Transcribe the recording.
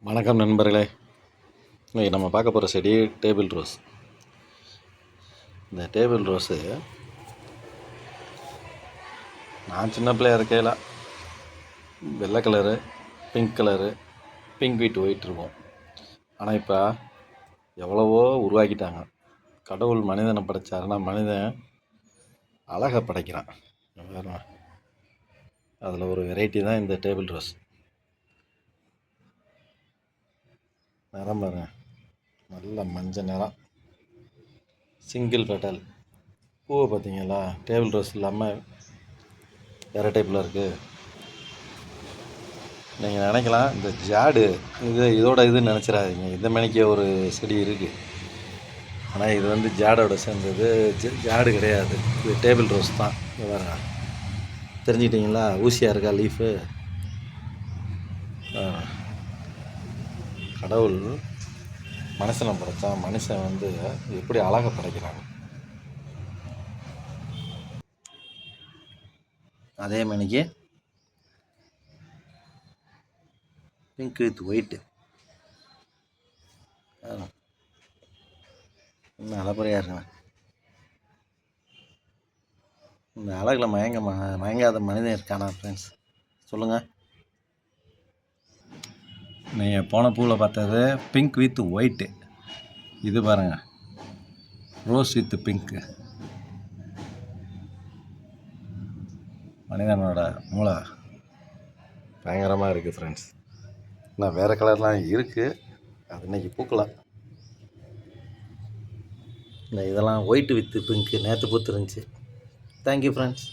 வணக்கம் நண்பர்களே. இன்றைக்கி நம்ம பார்க்க போகிற செடி டேபிள் ரோஸ். இந்த டேபிள் ரோஸு நான் சின்ன பிள்ளையா இருக்கையில் வெள்ளை colour, pink colour, pink with white இருக்கும். ஆனால் இப்போ எவ்வளவோ உருவாக்கிட்டாங்க. கடவுள் மனிதனை படைச்சாருன்னா மனிதன் அழகை படைக்கிறான். அதில் ஒரு வெரைட்டி தான் இந்த டேபிள் ரோஸ். நிறம் பாருங்க, நல்ல மஞ்சள் நிறம், சிங்கிள் பெட்டல். பூவை பார்த்தீங்களா? டேபிள் ரோஸ் இல்லாமல் வேறு டைப்பில் இருக்குது. நீங்கள் நினைக்கலாம் இந்த ஜாடு இதோட இதுன்னு நினச்சிடாதீங்க. இந்த மணிக்கு ஒரு செடி இருக்குது, ஆனால் இது வந்து ஜாடோட சேர்ந்தது. ஜாடு கிடையாது, இது டேபிள் ரோஸ் தான். இது பாருங்க, தெரிஞ்சுக்கிட்டீங்களா? ஊசியாக இருக்கா லீஃபு? கடவுள் மனுஷனை படைத்தா மனுஷன் வந்து எப்படி அழகை படைக்கிறாங்க. அதே மணிக்கு பிங்க் வித் ஒயிட்டு இன்னும் அலப்பறையாக இருக்குங்க. இந்த அழகில் மயங்காத மனிதன் இருக்கானா ஃப்ரெண்ட்ஸ்? சொல்லுங்கள். நீங்கள் போன பூவில் பார்த்தது பிங்க் வித் ஒயிட்டு. இது பாருங்கள், ரோஸ் வித் பிங்க்கு. மனிதனோட மூளை பயங்கரமாக இருக்குது ஃப்ரெண்ட்ஸ். இன்னும் வேறு கலர்லாம் இருக்குது, அது இன்றைக்கி பூக்கலாம். இந்த இதெல்லாம் ஒயிட் வித் பிங்க்கு நேற்று பூத்துருந்துச்சு. Thank you friends.